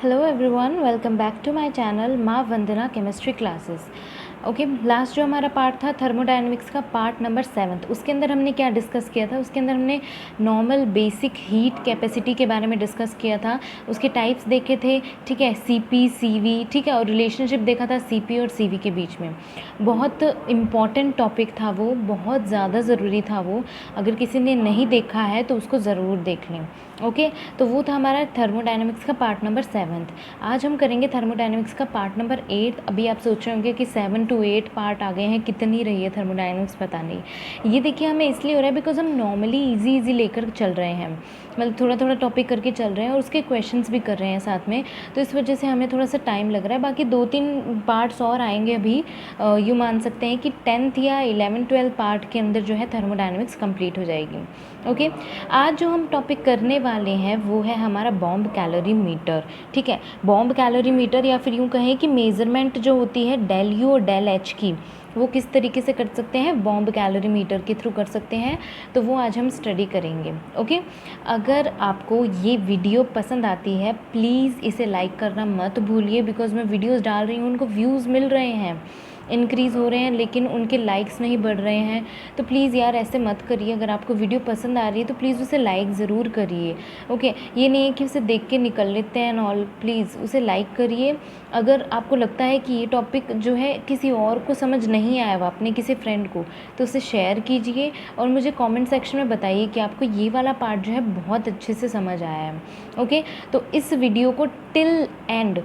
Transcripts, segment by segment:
Hello everyone, welcome back to my channel Maa Vandana chemistry classes. Okay, last जो हमारा part था thermodynamics का part number 7, उसके अंदर हमने क्या डिस्कस किया था? उसके अंदर हमने नॉर्मल बेसिक हीट कैपेसिटी के बारे में डिस्कस किया था, उसके टाइप्स देखे थे, ठीक है, सीपी सीवी, ठीक है, और रिलेशनशिप देखा था सीपी और सीवी के बीच में। बहुत इम्पॉर्टेंट टॉपिक था वो, बहुत ज़्यादा ज़रूरी था वो। अगर किसी ने नहीं देखा है तो उसको ज़रूर देख लें। ओके, तो वो था हमारा थर्मोडायनेमिक्स का पार्ट नंबर 7। आज हम करेंगे थर्मोडायनेमिक्स का पार्ट नंबर 8। अभी आप सोच रहे होंगे कि 7 to 8 पार्ट आ गए हैं, कितनी रही है थर्मोडायनेमिक्स, पता नहीं। ये देखिए, हमें इसलिए हो रहा है बिकॉज हम नॉर्मली इजी लेकर चल रहे हैं, मतलब थोड़ा थोड़ा टॉपिक करके चल रहे हैं और उसके क्वेश्चंस भी कर रहे हैं साथ में, तो इस वजह से हमें थोड़ा सा टाइम लग रहा है। बाकी 2-3 पार्ट्स और आएंगे अभी। यूँ मान सकते हैं कि 10th या 11th-12th पार्ट के अंदर जो है थर्मोडायनेमिक्स कंप्लीट हो जाएगी। ओके, आज जो हम टॉपिक करने वाले हैं वो है हमारा बॉम्ब कैलोरी मीटर। ठीक है, बॉम्ब कैलोरी मीटर, या फिर यूँ कहें कि मेज़रमेंट जो होती है डेल यू और डेल एच की, वो किस तरीके से कर सकते हैं? बॉम्ब कैलोरी मीटर के थ्रू कर सकते हैं। तो वो आज हम स्टडी करेंगे। ओके, अगर आपको ये वीडियो पसंद आती है प्लीज़ इसे लाइक करना मत भूलिए, बिकॉज मैं वीडियोस डाल रही हूँ, उनको व्यूज़ मिल रहे हैं, इंक्रीज़ हो रहे हैं, लेकिन उनके लाइक्स नहीं बढ़ रहे हैं। तो प्लीज़ यार ऐसे मत करिए। अगर आपको वीडियो पसंद आ रही है तो प्लीज़ उसे लाइक ज़रूर करिए। ओके, ये नहीं है कि उसे देख के निकल लेते हैं ऑल, प्लीज़ उसे लाइक करिए। अगर आपको लगता है कि ये टॉपिक जो है किसी और को समझ नहीं आया हुआ, अपने किसी फ्रेंड को, तो उसे शेयर कीजिए और मुझे कमेंट सेक्शन में बताइए कि आपको ये वाला पार्ट जो है बहुत अच्छे से समझ आया है। ओके, तो इस वीडियो को टिल एंड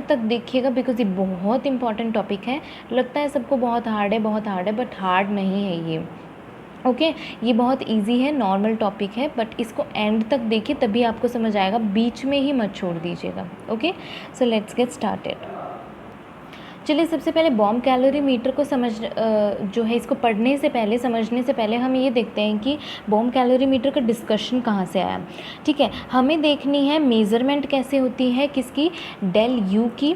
तक देखिएगा, बिकॉज ये बहुत इंपॉर्टेंट टॉपिक है। लगता है सबको बहुत हार्ड है, बट हार्ड नहीं है ये। ओके, ये बहुत इजी है, नॉर्मल टॉपिक है, बट इसको एंड तक देखिए तभी आपको समझ आएगा, बीच में ही मत छोड़ दीजिएगा। Okay, so let's get started. चलिए, सबसे पहले बॉम्ब कैलोरी मीटर को जो है इसको पढ़ने से पहले, समझने से पहले हम ये देखते हैं कि बॉम्ब कैलोरी मीटर का डिस्कशन कहाँ से आया। ठीक है, हमें देखनी है मेज़रमेंट कैसे होती है, किसकी? डेल यू की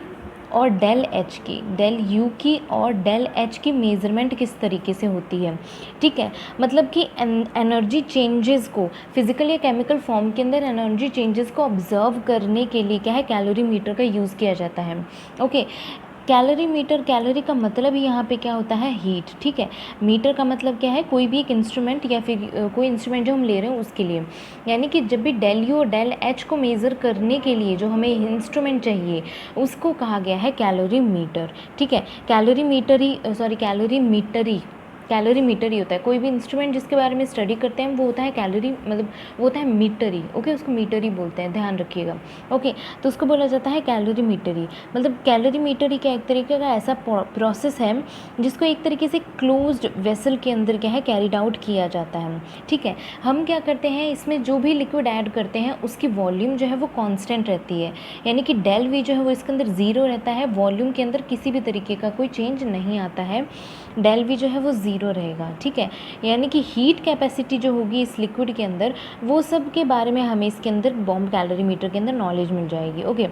और डेल एच की। डेल यू की और डेल एच की मेज़रमेंट किस तरीके से होती है। ठीक है, मतलब कि एनर्जी चेंजेस को, फिजिकल या केमिकल फॉर्म के अंदर एनर्जी चेंजेस को ऑब्जर्व करने के लिए क्या है, कैलोरी मीटर का यूज़ किया जाता है। ओके, कैलोरी मीटर, कैलोरी का मतलब ही यहाँ पे क्या होता है? हीट। ठीक है, मीटर का मतलब क्या है? कोई भी एक इंस्ट्रूमेंट या फिर कोई इंस्ट्रूमेंट जो हम ले रहे हैं उसके लिए, यानी कि जब भी डेल यू और डेल एच को मेज़र करने के लिए जो हमें इंस्ट्रूमेंट चाहिए उसको कहा गया है कैलोरी मीटर। ठीक है, कैलोरी मीटर ही होता है। कोई भी इंस्ट्रूमेंट जिसके बारे में स्टडी करते हैं वो होता है कैलोरी, मतलब वो होता है मीटर ही। ओके, उसको मीटर ही बोलते हैं, ध्यान रखिएगा। ओके, तो उसको बोला जाता है कैलोरी मीटर ही। मतलब कैलोरी मीटर ही क्या, एक तरीके का ऐसा प्रोसेस है जिसको एक तरीके से क्लोज्ड वेसल के अंदर क्या है, कैरिड आउट किया जाता है। ठीक है, हम क्या करते हैं, इसमें जो भी लिक्विड ऐड करते हैं उसकी वॉल्यूम जो है वो कांस्टेंट रहती है, यानी कि डेल वी जो है वो इसके अंदर 0 रहता है, वॉल्यूम के अंदर किसी भी तरीके का कोई चेंज नहीं आता है, डेल वी जो है वो 0 रहेगा। ठीक है, यानी कि हीट कैपेसिटी जो होगी इस लिक्विड के अंदर, वो सब के बारे में हमें इसके अंदर बॉम्ब कैलोरी मीटर के अंदर नॉलेज मिल जाएगी। ओके,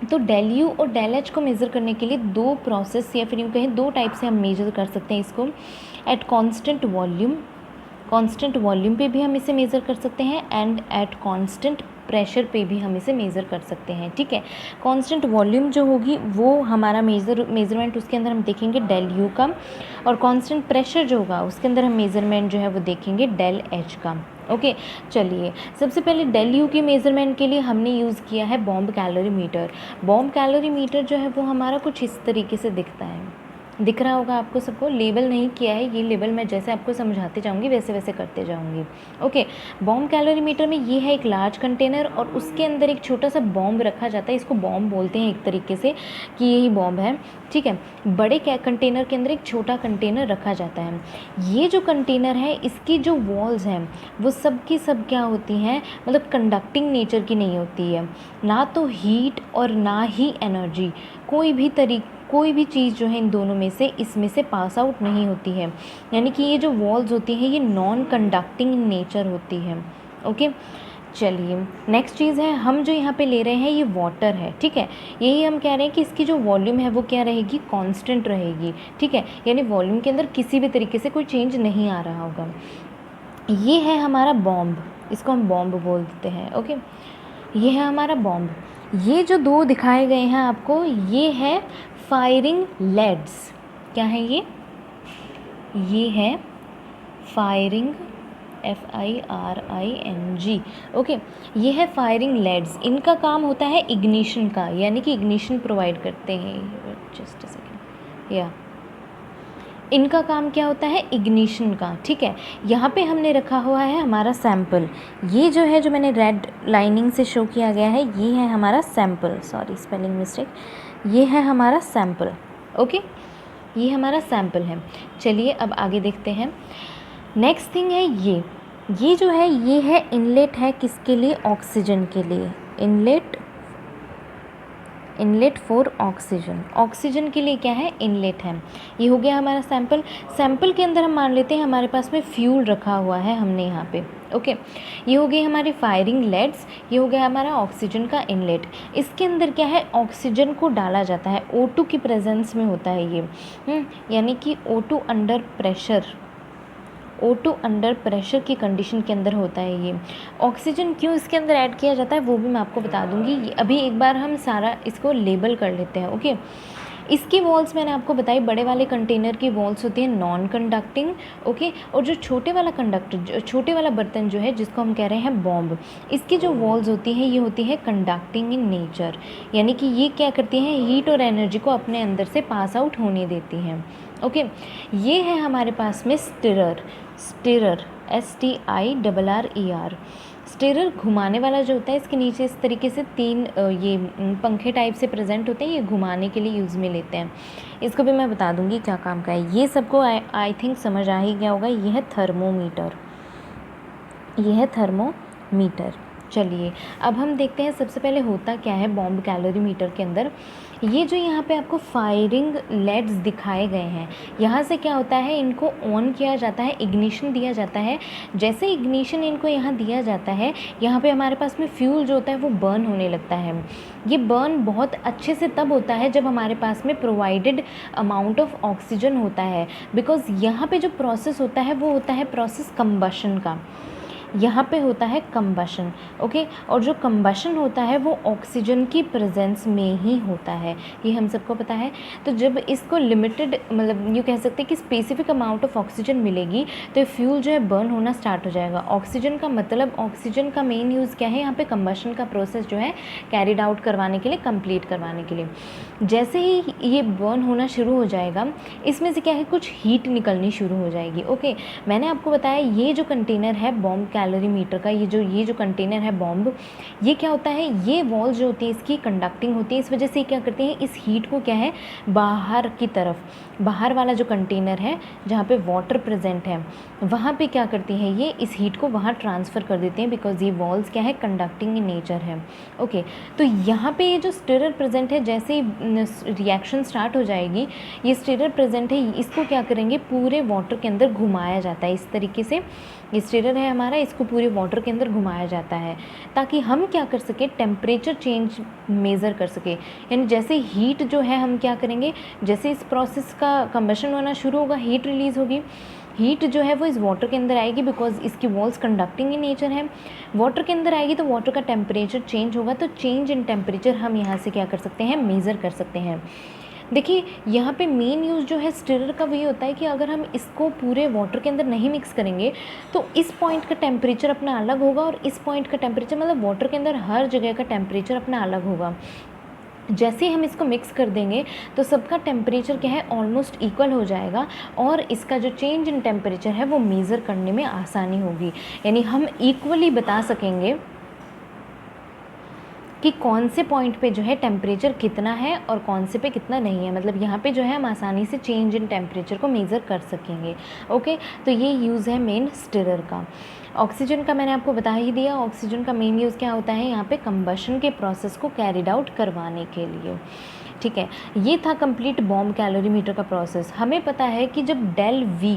तो डेल यू और डेल एच को मेज़र करने के लिए दो प्रोसेस या फिर यूँ कहें दो टाइप से हम मेज़र कर सकते हैं इसको। एट कांस्टेंट वॉल्यूम पे भी हम इसे मेज़र कर सकते हैं एंड एट कांस्टेंट प्रेशर पे भी हम इसे मेज़र कर सकते हैं। ठीक है, कांस्टेंट वॉल्यूम जो होगी वो हमारा मेज़रमेंट उसके अंदर हम देखेंगे डेल यू का, और कांस्टेंट प्रेशर जो होगा उसके अंदर हम मेज़रमेंट जो है वो देखेंगे डेल एच का। ओके, चलिए, सबसे पहले डेल यू की मेज़रमेंट के लिए हमने यूज़ किया है bomb calorie meter. Bomb calorie meter जो है वो हमारा कुछ इस तरीके से दिखता है, दिख रहा होगा आपको सबको। लेबल नहीं किया है, ये लेबल मैं जैसे आपको समझाते जाऊंगी वैसे वैसे करते जाऊंगी। ओके, बॉम्ब कैलोरी मीटर में ये है एक लार्ज कंटेनर और उसके अंदर एक छोटा सा बॉम्ब रखा जाता है, इसको बॉम्ब बोलते हैं एक तरीके से कि यही बॉम्ब है। ठीक है, बड़े कंटेनर के अंदर एक छोटा कंटेनर रखा जाता है। ये जो कंटेनर है इसकी जो वॉल्स हैं वो सब की सब क्या होती हैं, मतलब कंडक्टिंग नेचर की नहीं होती है, ना तो हीट और ना ही एनर्जी, कोई भी चीज़ जो है इन दोनों में से, इसमें से पास आउट नहीं होती है, यानी कि ये जो वॉल्स होती हैं ये नॉन कंडक्टिंग इन नेचर होती है। ओके, चलिए, नेक्स्ट चीज़ है, हम जो यहाँ पे ले रहे हैं ये वाटर है। ठीक है, यही हम कह रहे हैं कि इसकी जो वॉल्यूम है वो क्या रहेगी, कांस्टेंट रहेगी। ठीक है, यानी वॉल्यूम के अंदर किसी भी तरीके से कोई चेंज नहीं आ रहा होगा। ये है हमारा बॉम्ब, इसको हम बॉम्ब बोल देते हैं। ओके, ये है हमारा बॉम्ब। ये जो दो दिखाए गए हैं आपको, ये है फायरिंग लेड्स। क्या है ये है फायरिंग, FIRING, ओके। ये है फायरिंग लेड्स। इनका काम होता है इग्निशन का, यानी कि इग्निशन प्रोवाइड करते हैं। जस्ट अ सेकेंड, या इनका काम क्या होता है, इग्निशन का, ठीक है। यहाँ पे हमने रखा हुआ है हमारा सैंपल। ये जो है, जो मैंने रेड लाइनिंग से शो किया गया है, ये है हमारा सैंपल। Sorry, spelling mistake. ये है हमारा सैंपल, ओके। ये हमारा सैंपल है। चलिए अब आगे देखते हैं। नेक्स्ट थिंग है ये जो है, ये है इनलेट है किसके लिए, ऑक्सीजन के लिए। इनलेट फॉर ऑक्सीजन, ऑक्सीजन के लिए क्या है, इनलेट है। ये हो गया हमारा सैंपल। सैंपल के अंदर हम मान लेते हैं हमारे पास में फ्यूल रखा हुआ है हमने यहाँ पे, ओके। ये हो गई हमारी फायरिंग लेड्स। ये हो गया हमारा ऑक्सीजन का इनलेट। इसके अंदर क्या है, ऑक्सीजन को डाला जाता है, O2 की प्रेजेंस में होता है ये, यानी कि O2 under pressure, O2 under pressure की कंडीशन के अंदर होता है ये। ऑक्सीजन क्यों इसके अंदर ऐड किया जाता है वो भी मैं आपको बता दूंगी। अभी एक बार हम सारा इसको लेबल कर लेते हैं, ओके। इसकी वॉल्स मैंने आपको बताई, बड़े वाले कंटेनर की वॉल्स होती है नॉन कंडक्टिंग, ओके। और जो छोटे वाला बर्तन जो है, जिसको हम कह रहे हैं बॉम्ब, इसकी जो वॉल्स होती हैं, ये होती है कंडक्टिंग इन नेचर, यानी कि ये क्या करती हैं, हीट और एनर्जी को अपने अंदर से पास आउट होने देती हैं, ओके। ये है हमारे पास में स्टिरर, STIRRER। स्टिरर घुमाने वाला जो होता है, इसके नीचे इस तरीके से तीन ये पंखे टाइप से प्रेजेंट होते हैं, ये घुमाने के लिए यूज़ में लेते हैं। इसको भी मैं बता दूंगी क्या काम का है। ये सबको आई थिंक समझ आ ही गया होगा। ये है थर्मोमीटर, ये है थर्मोमीटर। चलिए अब हम देखते हैं सबसे पहले होता क्या है बॉम्ब कैलोरीमीटर के अंदर। ये जो यहाँ पे आपको फायरिंग लेड्स दिखाए गए हैं, यहाँ से क्या होता है, इनको ऑन किया जाता है, इग्निशन दिया जाता है। जैसे इग्निशन इनको यहाँ दिया जाता है, यहाँ पे हमारे पास में फ्यूल जो होता है वो बर्न होने लगता है। ये बर्न बहुत अच्छे से तब होता है जब हमारे पास में प्रोवाइडेड अमाउंट ऑफ ऑक्सीजन होता है, बिकॉज़ यहाँ पे जो प्रोसेस होता है वो होता है प्रोसेस कंबशन का। यहाँ पे होता है कंबशन, ओके। और जो कंबशन होता है वो ऑक्सीजन की प्रेजेंस में ही होता है, ये हम सबको पता है। तो जब इसको लिमिटेड, मतलब यूँ कह सकते हैं कि स्पेसिफिक अमाउंट ऑफ ऑक्सीजन मिलेगी, तो फ्यूल जो है बर्न होना स्टार्ट हो जाएगा। ऑक्सीजन का मतलब, ऑक्सीजन का मेन यूज़ क्या है यहाँ पे, कंबशन का प्रोसेस जो है कैरिड आउट करवाने के लिए, कंप्लीट करवाने के लिए। जैसे ही ये बर्न होना शुरू हो जाएगा, इसमें से क्या है, कुछ हीट निकलनी शुरू हो जाएगी, ओके। मैंने आपको बताया ये जो कंटेनर है बॉम्ब कैलोरीमीटर का, ये जो कंटेनर है बॉम्ब, ये क्या होता है, ये वॉल्स जो होती है इसकी कंडक्टिंग होती है। इस वजह से क्या करते हैं, इस हीट को क्या है, बाहर की तरफ, बाहर वाला जो कंटेनर है जहाँ पे वाटर प्रेजेंट है, वहाँ पे क्या करती हैं, ये इस हीट को वहाँ ट्रांसफ़र कर देते हैं, बिकॉज ये वॉल्स क्या है, कंडक्टिंग इन नेचर है, ओके। तो यहाँ पे ये जो स्टिरर प्रेजेंट है, जैसे ही रिएक्शन स्टार्ट हो जाएगी, ये स्टिरर प्रेजेंट है, इसको क्या करेंगे, पूरे वाटर के अंदर घुमाया जाता है। इस तरीके से ये स्टिरर है हमारा, इसको पूरे वाटर के अंदर घुमाया जाता है, ताकि हम क्या कर सके, टेम्परेचर चेंज मेज़र कर सके। यानी जैसे हीट जो है, हम क्या करेंगे, जैसे इस प्रोसेस का कंबशन होना शुरू होगा, हीट रिलीज़ होगी, हीट जो है वो इस वाटर के अंदर आएगी, बिकॉज इसकी वॉल्स कंडक्टिंग इन नेचर है। वाटर के अंदर आएगी तो वाटर का टेम्परेचर चेंज होगा, तो चेंज इन टेम्परेचर हम यहाँ से क्या कर सकते हैं, मेज़र कर सकते हैं। देखिए यहाँ पे मेन यूज़ जो है स्टिरर का वही होता है कि अगर हम इसको पूरे वाटर के अंदर नहीं मिक्स करेंगे, तो इस पॉइंट का टेम्परेचर अपना अलग होगा, और इस पॉइंट का टेम्परेचर, मतलब वाटर के अंदर हर जगह का टेम्परेचर अपना अलग होगा। जैसे ही हम इसको मिक्स कर देंगे तो सबका टेम्परेचर क्या है, ऑलमोस्ट इक्वल हो जाएगा, और इसका जो चेंज इन टेम्परेचर है वो मेज़र करने में आसानी होगी। यानी हम इक्वली बता सकेंगे कि कौन से पॉइंट पे जो है टेम्परेचर कितना है और कौन से पे कितना नहीं है। मतलब यहाँ पे जो है हम आसानी से चेंज इन टेम्परेचर को मेज़र कर सकेंगे, ओके। तो ये यूज़ है मेन स्टिरर का। ऑक्सीजन का मैंने आपको बता ही दिया। ऑक्सीजन का मेन यूज़ क्या होता है, यहाँ पे कंबशन के प्रोसेस को कैरिड आउट करवाने के लिए, ठीक है। ये था कंप्लीट बॉम्ब कैलोरीमीटर का प्रोसेस। हमें पता है कि जब डेल V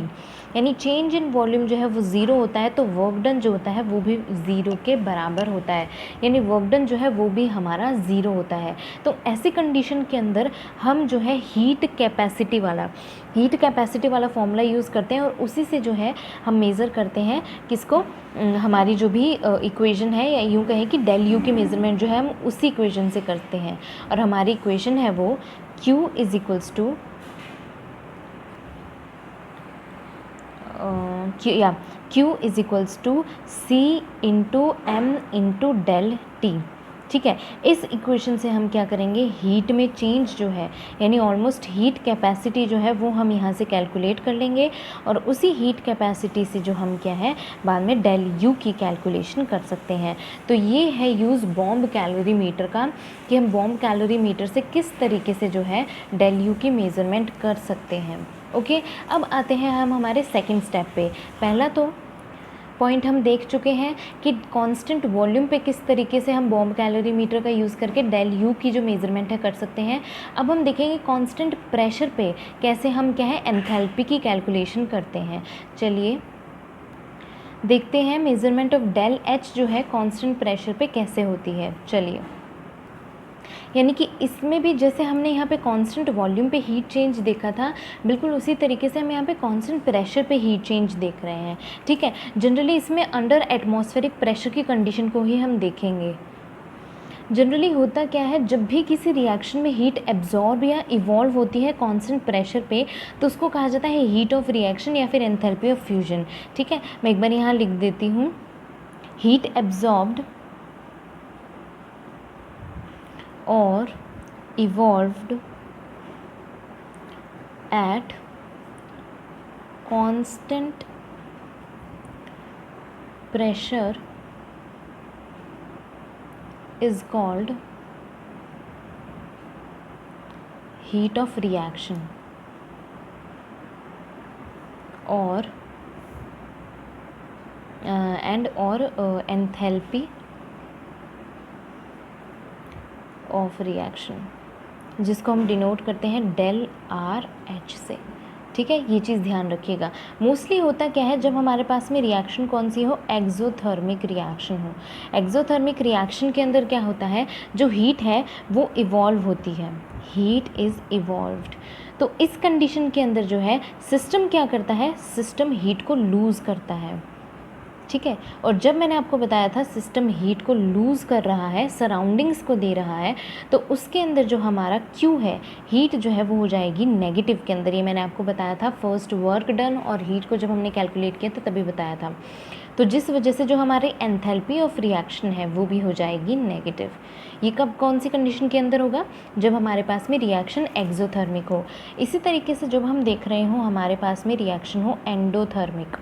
यानी चेंज इन वॉल्यूम जो है वो ज़ीरो होता है, तो वर्क डन जो होता है वो भी ज़ीरो के बराबर होता है, यानी वर्क डन जो है वो भी हमारा ज़ीरो होता है। तो ऐसी कंडीशन के अंदर हम जो है हीट कैपेसिटी वाला फॉर्मूला यूज़ करते हैं, और उसी से जो है हम मेज़र करते हैं किसको, हमारी जो भी इक्वेशन है, या यूँ कहें कि डेल यू की मेज़रमेंट जो है हम उसी इक्वेशन से करते हैं। और हमारी इक्वेशन है वो Q is equals to Q is equals to C into M into del T. ठीक है, इस इक्वेशन से हम क्या करेंगे, हीट में चेंज जो है, यानी ऑलमोस्ट हीट कैपेसिटी जो है वो हम यहाँ से कैलकुलेट कर लेंगे, और उसी हीट कैपेसिटी से जो हम क्या है बाद में डेल यू की कैलकुलेशन कर सकते हैं। तो ये है यूज़ बॉम्ब कैलोरी मीटर का, कि हम बॉम्ब कैलोरी मीटर से किस तरीके से जो है डेल यू की मेज़रमेंट कर सकते हैं। ओके, अब आते हैं हम हमारे सेकेंड स्टेप पे। पहला तो पॉइंट हम देख चुके हैं कि कांस्टेंट वॉल्यूम पे किस तरीके से हम बॉम्ब कैलोरी मीटर का यूज़ करके डेल यू की जो मेज़रमेंट है कर सकते हैं। अब हम देखेंगे कांस्टेंट प्रेशर पे कैसे हम क्या है एंथैल्पी की कैलकुलेशन करते हैं। चलिए देखते हैं मेज़रमेंट ऑफ डेल एच जो है कांस्टेंट प्रेशर पे कैसे होती है। चलिए, यानी कि इसमें भी जैसे हमने यहाँ पे कांस्टेंट वॉल्यूम पे हीट चेंज देखा था, बिल्कुल उसी तरीके से हम यहाँ पे कांस्टेंट प्रेशर पे हीट चेंज देख रहे हैं। ठीक है, जनरली इसमें अंडर एटमॉस्फेरिक प्रेशर की कंडीशन को ही हम देखेंगे। जनरली होता क्या है, जब भी किसी रिएक्शन में हीट एब्जॉर्ब या इवॉल्व होती है कांस्टेंट प्रेशर पे, तो उसको कहा जाता है हीट ऑफ रिएक्शन या फिर एंथैल्पी ऑफ फ्यूजन। ठीक है, मैं एक बार यहाँ लिख देती हूँ, heat absorbed or evolved at constant pressure is called heat of reaction or enthalpy of reaction, जिसको हम डिनोट करते हैं डेल आर एच से। ठीक है, ये चीज़ ध्यान रखिएगा। मोस्टली होता क्या है, जब हमारे पास में रिएक्शन कौन सी हो, एक्सोथर्मिक रिएक्शन हो। एक्सोथर्मिक रिएक्शन के अंदर क्या होता है, जो हीट है वो इवॉल्व होती है, हीट इज़ इवॉल्व्ड। तो इस कंडीशन के अंदर जो है सिस्टम क्या करता है, सिस्टम हीट को लूज़ करता है। ठीक है, और जब मैंने आपको बताया था सिस्टम हीट को लूज़ कर रहा है, सराउंडिंग्स को दे रहा है, तो उसके अंदर जो हमारा Q है, हीट जो है वो हो जाएगी नेगेटिव के अंदर। ये मैंने आपको बताया था फर्स्ट वर्क डन और हीट को जब हमने कैलकुलेट किया था तभी बताया था। तो जिस वजह से जो हमारी एंथैल्पी ऑफ रिएक्शन है वो भी हो जाएगी नेगेटिव। ये कब कौन सी कंडीशन के अंदर होगा, जब हमारे पास में रिएक्शन एक्सोथर्मिक हो। इसी तरीके से जब हम देख रहे हो हमारे पास में रिएक्शन हो एंडोथर्मिक।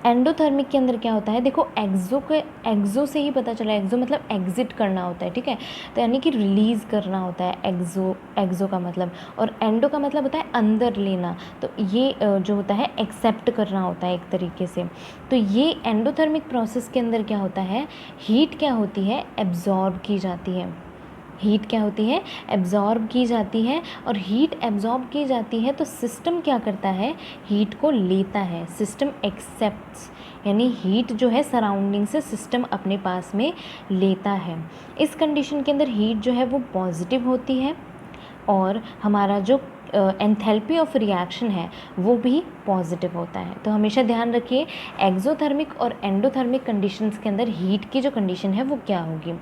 एंडोथर्मिक के अंदर क्या होता है, देखो एक्सो से ही पता चला, एक्सो मतलब एग्जिट करना होता है। ठीक है, तो यानी कि रिलीज़ करना होता है एक्सो का मतलब, और एंडो का मतलब होता है अंदर लेना। तो ये जो होता है एक्सेप्ट करना होता है एक तरीके से। तो ये एंडोथर्मिक प्रोसेस के अंदर क्या होता है, हीट क्या होती है, एब्जॉर्ब की जाती है। हीट क्या होती है, एब्जॉर्ब की जाती है, और हीट एब्जॉर्ब की जाती है तो सिस्टम क्या करता है, हीट को लेता है, सिस्टम एक्सेप्ट्स, यानी हीट जो है सराउंडिंग से सिस्टम अपने पास में लेता है। इस कंडीशन के अंदर हीट जो है वो पॉजिटिव होती है, और हमारा जो एंथैल्पी ऑफ रिएक्शन है वो भी पॉजिटिव होता है। तो हमेशा ध्यान रखिए एक्सोथर्मिक और एंडोथर्मिक कंडीशंस के अंदर हीट की जो कंडीशन है वो क्या होगी।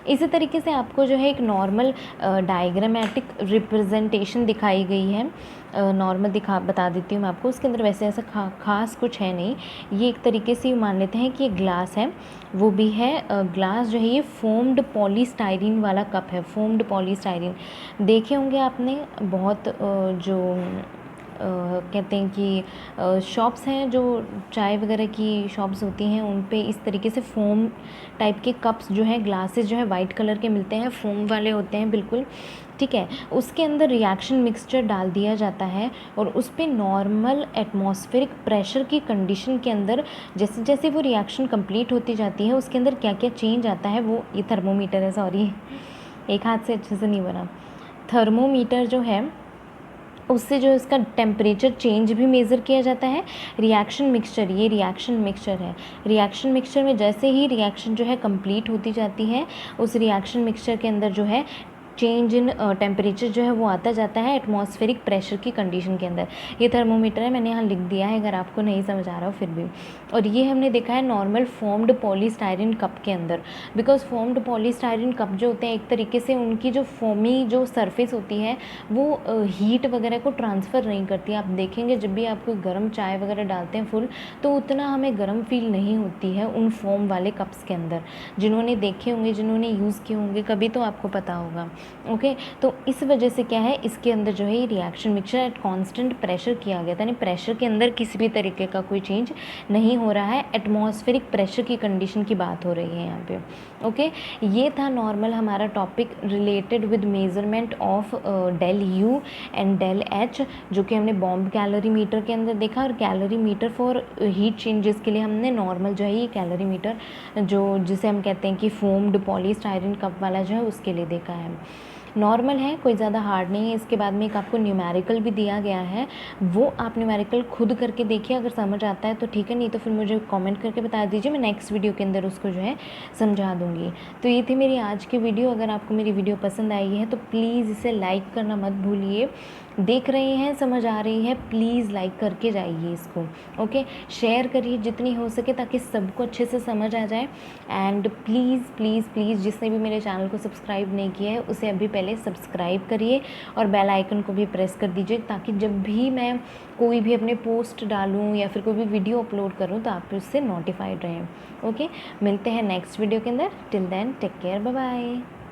इसी तरीके से आपको जो है एक नॉर्मल डायग्रामेटिक रिप्रेजेंटेशन दिखाई गई है, नॉर्मल बता देती हूँ मैं आपको। उसके अंदर वैसे ऐसा खास कुछ है नहीं, ये एक तरीके से मान लेते हैं कि ये ग्लास है, वो भी है ग्लास जो है ये फोम्ड पॉलीस्टाइरीन वाला कप है, फोम्ड पॉलीस्टाइरीन देखे होंगे आपने। बहुत जो कहते हैं कि शॉप्स हैं जो चाय वगैरह की शॉप्स होती हैं, उन पे इस तरीके से फोम टाइप के कप्स जो हैं, ग्लासेस जो है वाइट कलर के मिलते हैं, फोम वाले होते हैं बिल्कुल। ठीक है, उसके अंदर रिएक्शन मिक्सचर डाल दिया जाता है, और उस पर नॉर्मल एटमॉस्फेरिक प्रेशर की कंडीशन के अंदर जैसे जैसे वो रिएक्शन कंप्लीट होती जाती है उसके अंदर क्या क्या चेंज आता है वो, ये थर्मोमीटर है, सॉरी एक हाथ से अच्छे से नहीं बना। थर्मोमीटर जो है उससे जो है उसका टेम्परेचर चेंज भी मेज़र किया जाता है। रिएक्शन मिक्सचर, ये रिएक्शन मिक्सचर है। रिएक्शन मिक्सचर में जैसे ही रिएक्शन जो है कंप्लीट होती जाती है, उस रिएक्शन मिक्सचर के अंदर जो है चेंज इन टेम्परेचर जो है वो आता जाता है एटमॉस्फेरिक प्रेशर की कंडीशन के अंदर। ये थर्मोमीटर है, मैंने यहाँ लिख दिया है अगर आपको नहीं समझ आ रहा हो फिर भी। और ये हमने देखा है नॉर्मल फॉर्म्ड पॉलीस्टायरीन कप के अंदर, बिकॉज फॉर्म्ड पॉलीस्टायरीन कप जो होते हैं एक तरीके से उनकी जो फोमी जो सरफेस होती है वो हीट वगैरह को ट्रांसफ़र नहीं करती। आप देखेंगे जब भी आप कोई गर्म चाय वगैरह डालते हैं फुल, तो उतना हमें गर्म फील नहीं होती है उन फोम वाले कप्स के अंदर। जिन्होंने देखे होंगे, जिन्होंने यूज़ किए होंगे कभी, तो आपको पता होगा। ओके, तो इस वजह से क्या है, इसके अंदर जो है ये reaction mixture at constant pressure किया गया था, यानी प्रेशर के अंदर किसी भी तरीके का कोई चेंज नहीं हो रहा है। एटमॉस्फेरिक प्रेशर की कंडीशन की बात हो रही है यहाँ पे। ओके, ये था नॉर्मल हमारा topic related with measurement of del U and del H, जो कि हमने बॉम्ब कैलोरी मीटर के अंदर देखा। और calorie meter for heat changes के लिए हमने नॉर्मल जो है ये कैलोरी मीटर जो जिसे हम कहते हैं कि फोम्ड पॉलीस्टायरीन कप वाला जो है उसके लिए देखा है। नॉर्मल है, कोई ज़्यादा हार्ड नहीं है। इसके बाद में एक आपको न्यूमेरिकल भी दिया गया है, वो आप न्यूमेरिकल खुद करके देखिए, अगर समझ आता है तो ठीक है, नहीं तो फिर मुझे कमेंट करके बता दीजिए, मैं नेक्स्ट वीडियो के अंदर उसको जो है समझा दूँगी। तो ये थी मेरी आज की वीडियो। अगर आपको मेरी वीडियो पसंद आई है तो प्लीज़ इसे लाइक करना मत भूलिए। देख रहे हैं, समझ आ रही है, प्लीज़ लाइक करके जाइए इसको। ओके, शेयर करिए जितनी हो सके ताकि सबको अच्छे से समझ आ जाए। एंड प्लीज़ प्लीज़ प्लीज़ जिसने भी मेरे चैनल को सब्सक्राइब नहीं किया है उसे अभी पहले सब्सक्राइब करिए और बेल आइकन को भी प्रेस कर दीजिए, ताकि जब भी मैं कोई भी अपने पोस्ट डालूँ या फिर कोई भी वीडियो अपलोड करूँ तो आप उससे नोटिफाइड रहें। ओके, मिलते हैं नेक्स्ट वीडियो के अंदर। Till then take care, bye bye.